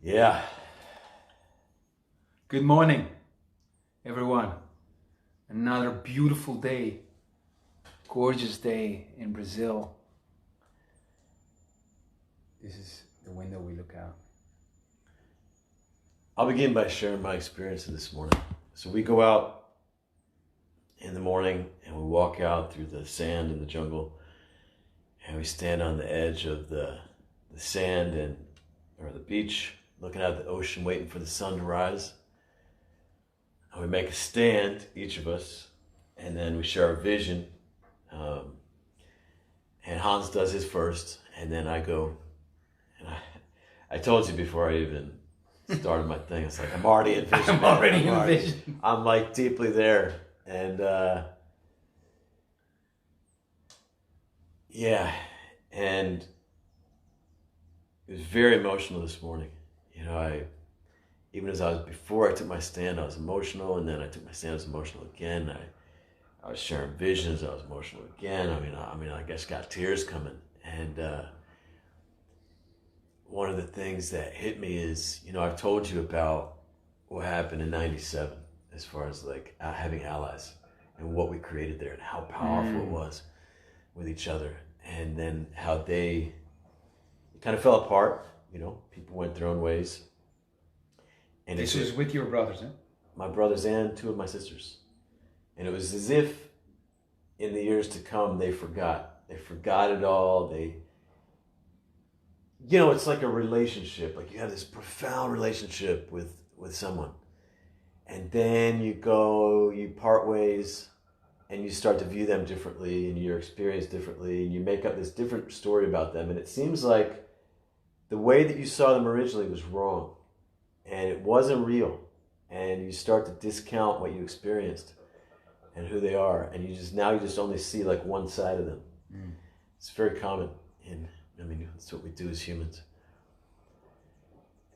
Yeah. Good morning, everyone. Another beautiful day, gorgeous day in Brazil. This is the window we look out. I'll begin by sharing my experience this morning. So we go out in the morning and we walk out through the sand in the jungle, and we stand on the edge of the sand or the beach, looking at the ocean, waiting for the sun to rise. And we make a stand, each of us, and then we share our vision. And Hans does his first, and then I go. And I told you before I even started my thing, it's like I'm already in vision. I'm already in vision. I'm like deeply there. And yeah, and it was very emotional this morning. You know, before I took my stand, I was emotional, and then I took my stand, I was emotional again. I was sharing visions, I was emotional again. I mean, I guess got tears coming. And one of the things that hit me is, you know, I've told you about what happened in '97 as far as like having allies and what we created there and how powerful it was with each other. And then how they kind of fell apart, you know, people went their own ways. And this was with your brothers, huh? My brothers and two of my sisters. And it was as if in the years to come, they forgot it all. You know, it's like a relationship. Like you have this profound relationship with someone. And then you part ways, and you start to view them differently, and your experience differently, and you make up this different story about them. And it seems like the way that you saw them originally was wrong, and it wasn't real. And you start to discount what you experienced and who they are, and you just only see like one side of them. It's very common, and I mean, that's what we do as humans.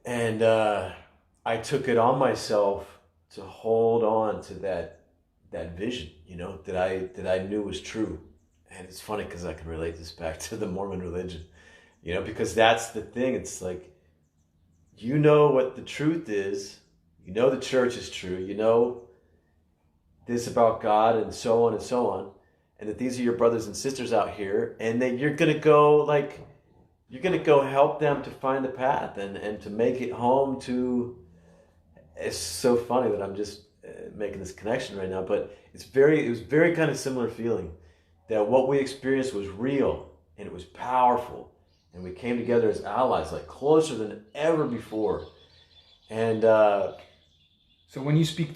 And I took it on myself to hold on to that vision, you know, that I knew was true. And it's funny because I can relate this back to the Mormon religion, you know, because that's the thing. It's like, you know what the truth is, you know the church is true, you know this about God and so on, and that these are your brothers and sisters out here, and that you're gonna go help them to find the path and to make it home to. It's so funny that I'm just making this connection right now, but it was very kind of similar feeling that what we experienced was real and it was powerful, and we came together as allies, like closer than ever before. And so when you speak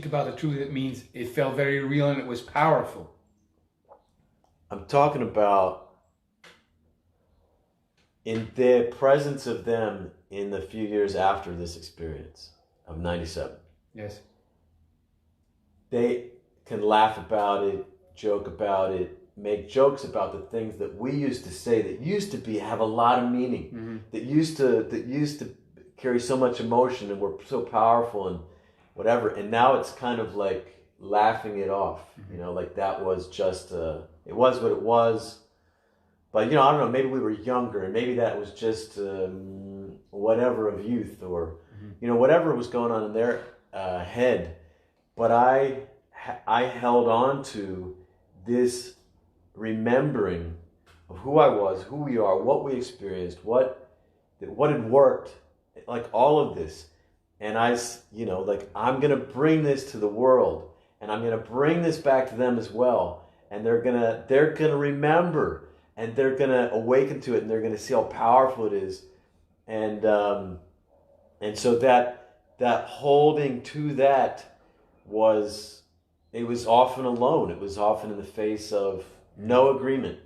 about the truth, it means it felt very real and it was powerful. I'm talking about in the presence of them in the few years after this experience of '97. Yes. They can laugh about it, joke about it, make jokes about the things that we used to say that used to have a lot of meaning, that used to carry so much emotion and were so powerful and whatever. And now it's kind of like laughing it off, you know, like that was just, it was what it was. But, you know, I don't know, maybe we were younger and maybe that was just whatever of youth or, you know, whatever was going on in their head. But I held on to this remembering of who I was, who we are, what we experienced, what had worked, like all of this. And you know, like I'm going to bring this to the world, and I'm going to bring this back to them as well. And they're going to remember, and they're going to awaken to it, and they're going to see how powerful it is. And so that holding to that was often alone. It was often in the face of no agreement,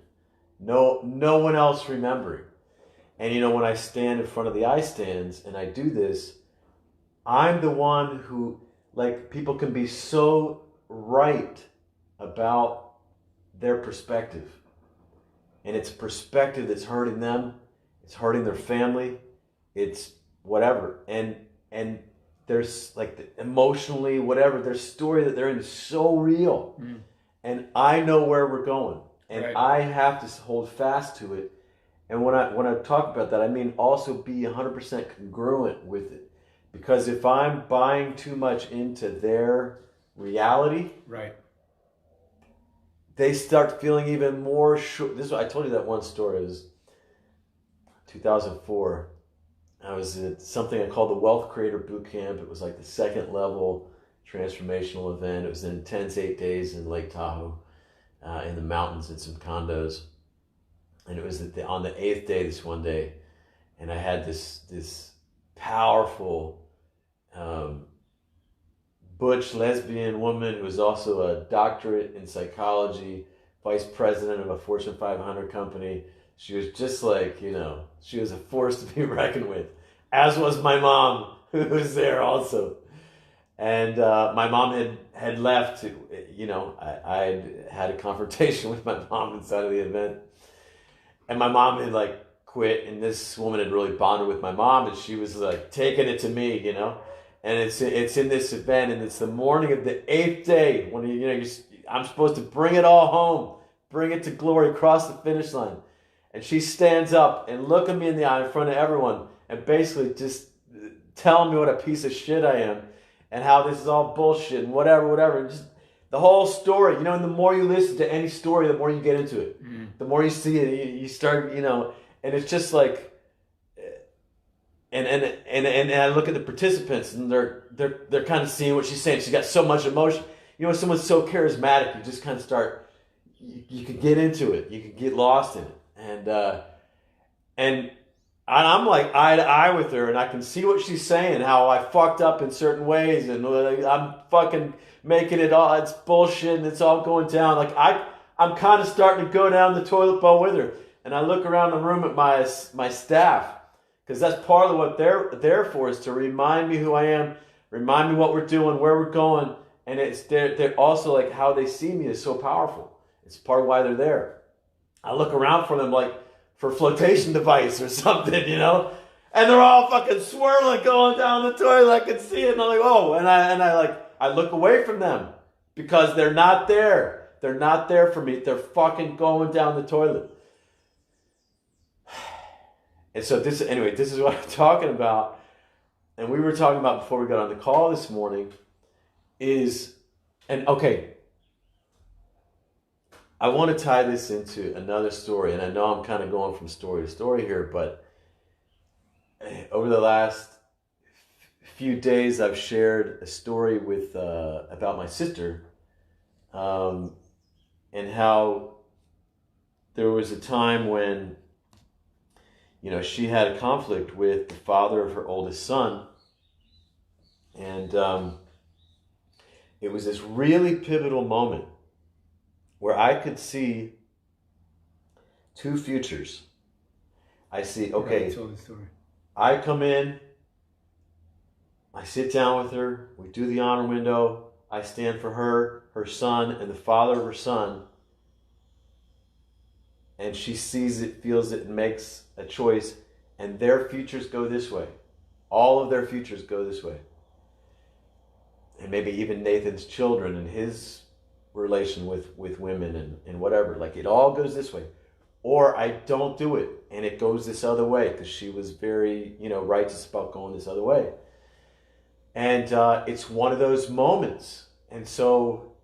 no one else remembering. And you know, when I stand in front of the I stands and I do this, I'm the one who, like, people can be so right about their perspective. And it's a perspective that's hurting them, it's hurting their family, it's whatever. And there's like emotionally, whatever, their story that they're in is so real. And I know where we're going. And I have to hold fast to it. And when I talk about that, I mean also be 100% congruent with it. Because if I'm buying too much into their reality, right, they start feeling even more sure. This is what I told you that one story. It was 2004. I was at something I called the Wealth Creator Boot Camp. It was like the second level transformational event. It was an intense 8 days in Lake Tahoe, in the mountains in some condos. And it was on the 8th day, this one day, and I had this powerful butch lesbian woman who was also a doctorate in psychology, vice president of a Fortune 500 company. She was just like, she was a force to be reckoned with, as was my mom, who was there also. And my mom had left. I had a confrontation with my mom inside of the event. And my mom had like quit, and this woman had really bonded with my mom, and she was like taking it to me, And it's in this event, and it's the morning of the 8th day when I'm supposed to bring it all home, bring it to glory, cross the finish line. And she stands up and look at me in the eye in front of everyone, and basically just telling me what a piece of shit I am, and how this is all bullshit and whatever, and just the whole story, and the more you listen to any story, the more you get into it. Mm-hmm. The more you see it, you start, and it's just like, and I look at the participants, and they're kind of seeing what she's saying. She's got so much emotion. When someone's so charismatic, you just kind of start, you can get into it. You can get lost in it. And I'm like eye to eye with her, and I can see what she's saying, how I fucked up in certain ways, and I'm fucking making it all, it's bullshit, and it's all going down. Like I'm kind of starting to go down the toilet bowl with her, and I look around the room at my staff, because that's part of what they're there for, is to remind me who I am, remind me what we're doing, where we're going, and they're also like how they see me is so powerful. It's part of why they're there. I look around for them like for a flotation device or something, and they're all fucking swirling going down the toilet. I can see it, and I'm like, oh, and I look away from them because they're not there. They're not there for me. They're fucking going down the toilet. And so this is what I'm talking about. And we were talking about before we got on the call this morning I want to tie this into another story. And I know I'm kind of going from story to story here, but over the last few days, I've shared a story about my sister, and how there was a time when, she had a conflict with the father of her oldest son, and it was this really pivotal moment where I could see two futures. I see, okay, right, tell the story. I come in, I sit down with her, we do the honor window, I stand for her, her son, and the father of her son, and she sees it, feels it, and makes a choice, and their futures go this way. All of their futures go this way. And maybe even Nathan's children and his relation with women and whatever. Like, it all goes this way. Or I don't do it, and it goes this other way, because she was very, righteous about going this other way. And it's one of those moments. And so,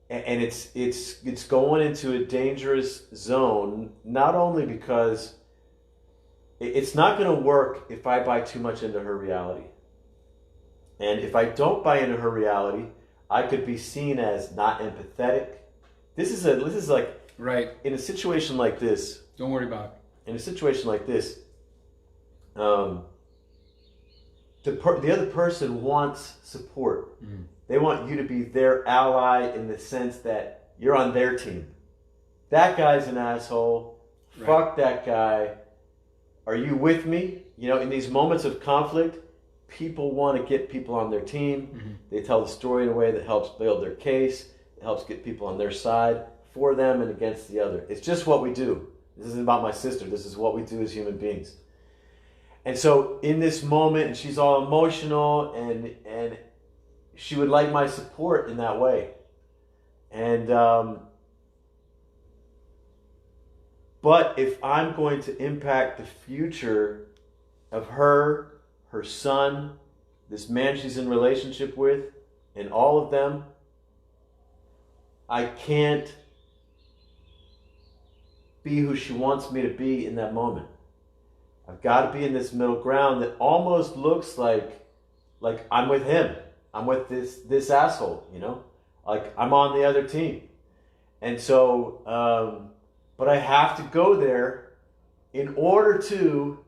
and it's going into a dangerous zone, not only because it's not going to work if I buy too much into her reality. And if I don't buy into her reality, I could be seen as not empathetic. This is like, right, in a situation like this. Don't worry about it. In a situation like this, the other person wants support. Mm-hmm. They want you to be their ally in the sense that you're on their team. That guy's an asshole. Right. Fuck that guy. Are you with me? In these moments of conflict, people want to get people on their team. Mm-hmm. They tell the story in a way that helps build their case. It helps get people on their side, for them and against the other. It's just what we do. This isn't about my sister. This is what we do as human beings. And so in this moment, and she's all emotional, and she would like my support in that way. And But if I'm going to impact the future of her son, this man she's in relationship with, and all of them, I can't be who she wants me to be in that moment. I've got to be in this middle ground that almost looks like I'm with him. I'm with this asshole, you know? Like I'm on the other team. And so, but I have to go there in order to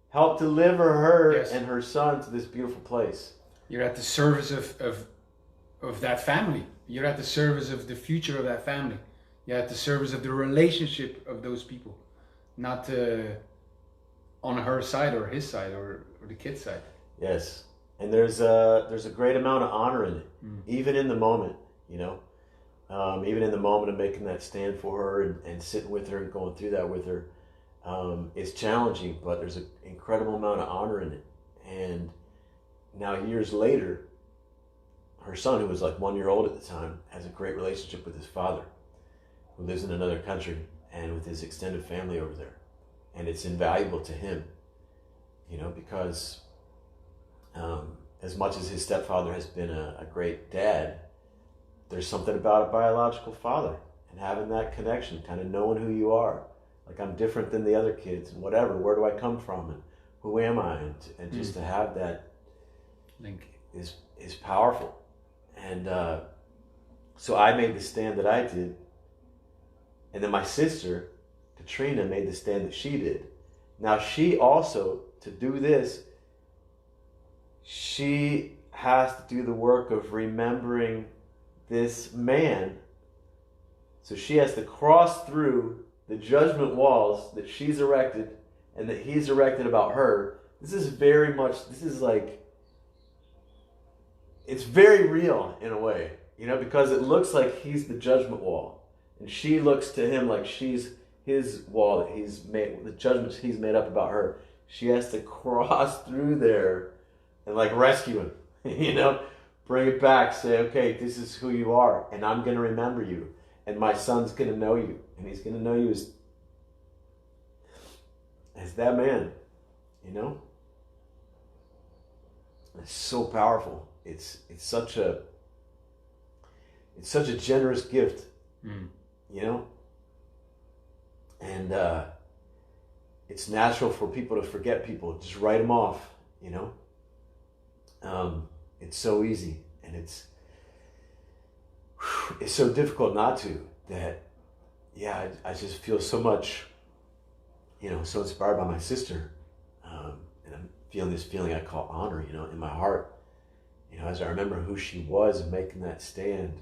help deliver her and her son to this beautiful place. You're at the service of that family. You're at the service of the future of that family. You're at the service of the relationship of those people, not on her side or his side or the kid's side. Yes, and there's a great amount of honor in it, even in the moment, you know. Even in the moment of making that stand for her and sitting with her and going through that with her, it's challenging, but there's an incredible amount of honor in it. And now years later, her son, who was like 1 year old at the time, has a great relationship with his father, who lives in another country, and with his extended family over there. And it's invaluable to him, you know, because as much as his stepfather has been a great dad, there's something about a biological father and having that connection, kind of knowing who you are. Like, I'm different than the other kids and whatever, where do I come from and who am I? And just to have that link is powerful. And so I made the stand that I did. And then my sister, Katrina, made the stand that she did. Now she also, to do this, she has to do the work of remembering this man. So she has to cross through the judgment walls that she's erected and that he's erected about her. This is very much, it's very real in a way, you know, because it looks like he's the judgment wall. And she looks to him like she's his wall that he's made, the judgments he's made up about her. She has to cross through there and like rescue him, you know, bring it back, say, okay, this is who you are, and I'm going to remember you, and my son's going to know you, and he's going to know you as that man, you know? It's so powerful. It's such a generous gift, you know? And it's natural for people to forget people, just write them off, you know? It's so easy, and it's so difficult not to, that, yeah, I just feel so much, you know, so inspired by my sister, and I'm feeling this feeling I call honor, you know, in my heart, you know, as I remember who she was and making that stand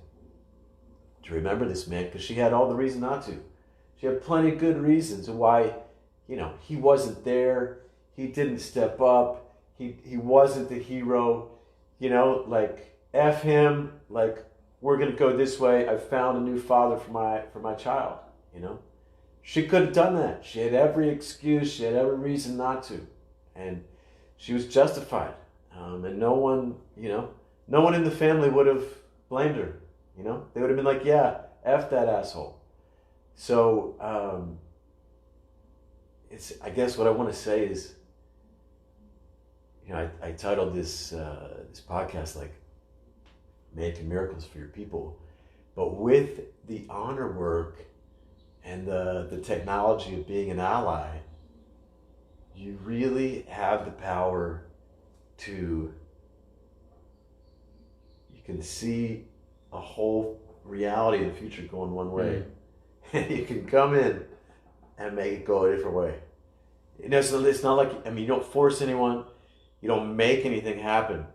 to remember this man, because she had all the reason not to. She had plenty of good reasons why, you know, he wasn't there, he didn't step up, he wasn't the hero, you know, like, F him, like, we're going to go this way, I found a new father for my child, you know. She could have done that. She had every excuse, she had every reason not to. And she was justified. And no one in the family would have blamed her, you know. They would have been like, yeah, F that asshole. So, I guess what I want to say is, you know, I titled this podcast like "Making Miracles for Your People," but with the honor work and the technology of being an ally, you really have the power to. You can see a whole reality of the future going one way, and you can come in and make it go a different way. You know, so it's not like, I mean, you don't force anyone. You don't make anything happen,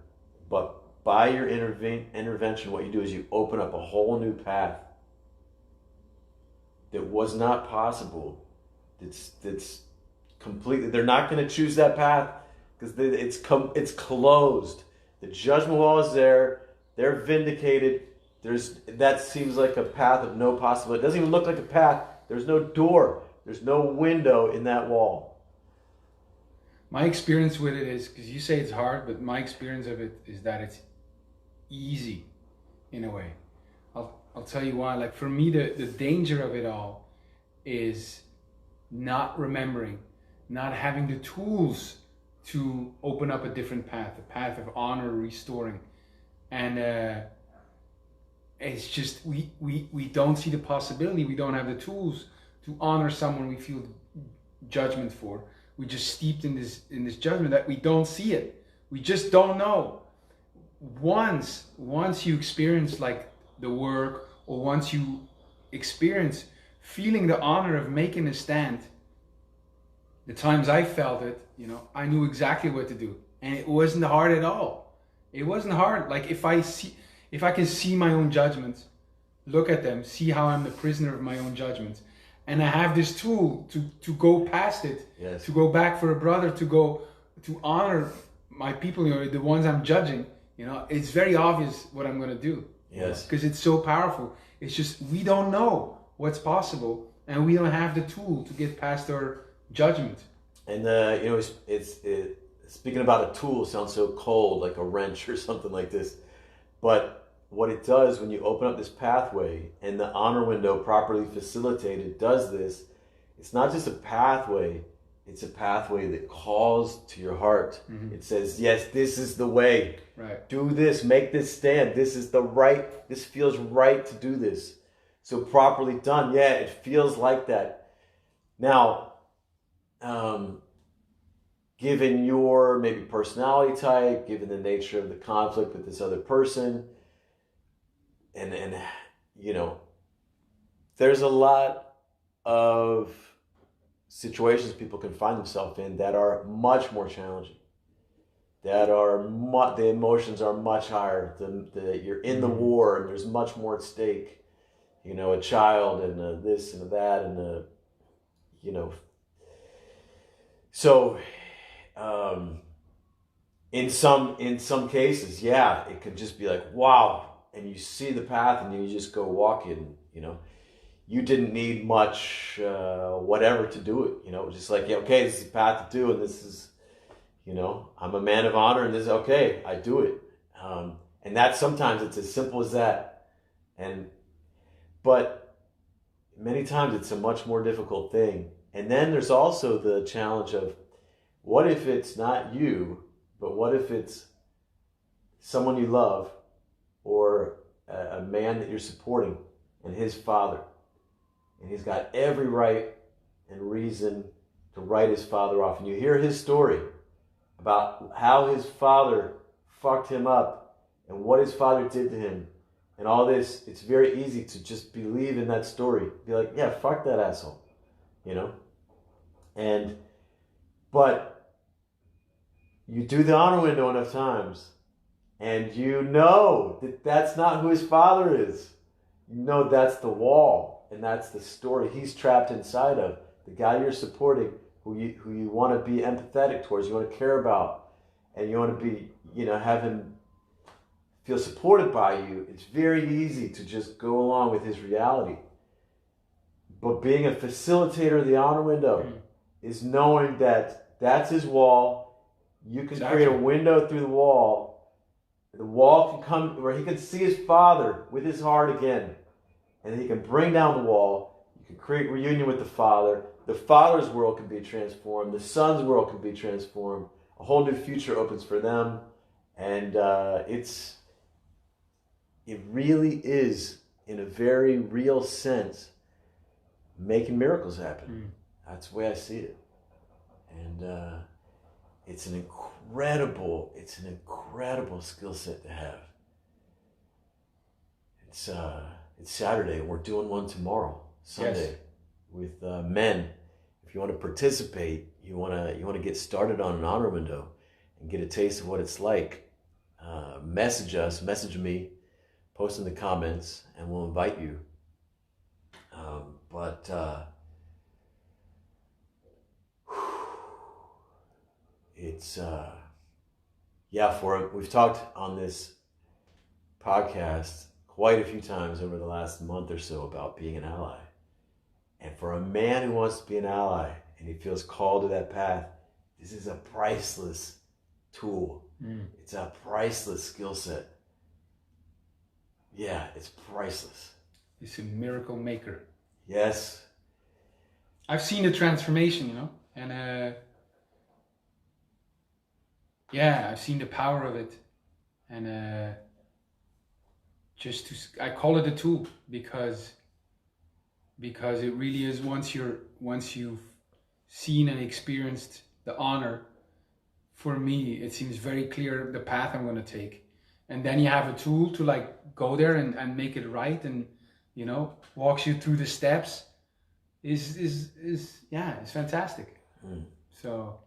but by your intervention, what you do is you open up a whole new path that was not possible. That's completely. They're not going to choose that path because it's closed. The judgment wall is there. They're vindicated. That seems like a path of no possibility. It doesn't even look like a path. There's no door. There's no window in that wall. My experience with it is, because you say it's hard, but my experience of it is that it's easy in a way. I'll tell you why. Like, for me, the danger of it all is not remembering, not having the tools to open up a different path, a path of honor, restoring. And it's just, we don't see the possibility, we don't have the tools to honor someone we feel judgment for. We're just steeped in this judgment that we don't see it. We just don't know. Once you experience like the work, or once you experience feeling the honor of making a stand, the times I felt it, you know, I knew exactly what to do, and it wasn't hard at all. It wasn't hard. Like if I can see my own judgments, look at them, see how I'm the prisoner of my own judgments, and I have this tool to go past it, yes. to go back for a brother, to honor my people, you know, the ones I'm judging. You know, it's very obvious what I'm going to do. Yes. Because it's so powerful. It's just we don't know what's possible, and we don't have the tool to get past our judgment. And you know, it's speaking about a tool sounds so cold, like a wrench or something like this. But what it does when you open up this pathway and the honor window properly facilitated does this, it's not just a pathway, it's a pathway that calls to your heart. Mm-hmm. It says, yes, this is the way. Right. Do this, make this stand. This feels right to do this. So properly done, yeah, it feels like that. Now, given your maybe personality type, given the nature of the conflict with this other person, and you know, there's a lot of situations people can find themselves in that are much more challenging, that are the emotions are much higher, you're in the war and there's much more at stake, you know, a child and this and that and you know, so in some cases, yeah, it could just be like, wow, and you see the path and you just go walk in, you know. You didn't need much whatever to do it, you know. It was just like, yeah, okay, this is the path to do, and this is, you know, I'm a man of honor, and this is okay, I do it. And that sometimes it's as simple as that. But many times it's a much more difficult thing. And then there's also the challenge of, what if it's not you, but what if it's someone you love, or a man that you're supporting, and his father? And he's got every right and reason to write his father off. And you hear his story about how his father fucked him up and what his father did to him and all this. It's very easy to just believe in that story. Be like, yeah, fuck that asshole, you know? But you do the honor window enough times and you know that that's not who his father is. You know that's the wall. And that's the story he's trapped inside of. The guy you're supporting, who you want to be empathetic towards, you want to care about, and you want to be, you know, have him feel supported by you. It's very easy to just go along with his reality. But being a facilitator of the honor window is knowing that that's his wall. You can create a window through the wall. The wall can come where he can see his father with his heart again. And he can bring down the wall. You can create reunion with the father. The father's world can be transformed. The son's world can be transformed. A whole new future opens for them. And it really is, in a very real sense, making miracles happen. That's the way I see it. And it's an incredible skill set to have. It's Saturday, and we're doing one tomorrow, Sunday, with men. If you want to participate, you want to get started on an honor window and get a taste of what it's like, message me, post in the comments, and we'll invite you. We've talked on this podcast quite a few times over the last month or so about being an ally. And for a man who wants to be an ally and he feels called to that path, this is a priceless tool. It's a priceless skill set. Yeah, it's priceless. It's a miracle maker. Yes. I've seen the transformation, you know, and yeah, I've seen the power of it, and I call it a tool because it really is, once you've seen and experienced the honor. For me, it seems very clear the path I'm going to take, and then you have a tool to like go there and make it right, and you know, walks you through the steps. Is yeah, it's fantastic. So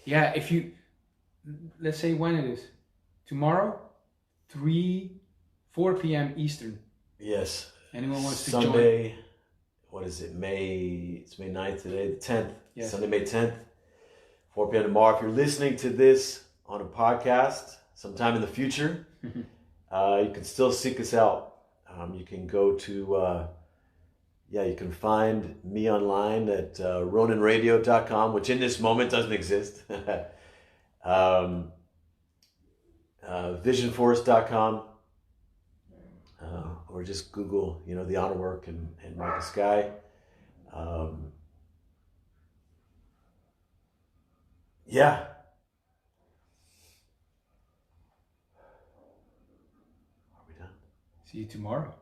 yeah, if you, let's say when it is tomorrow, 4 p.m. Eastern. Yes. Anyone wants to Sunday, join? what is it? It's May 9th today, the 10th. Yes. Sunday, May 10th, 4 p.m. tomorrow. If you're listening to this on a podcast sometime in the future, you can still seek us out. You can go to, you can find me online at roninradio.com, which in this moment doesn't exist. Visionforce.com. Or just Google, the honor work and Michael Skye. Yeah. Are we done? See you tomorrow.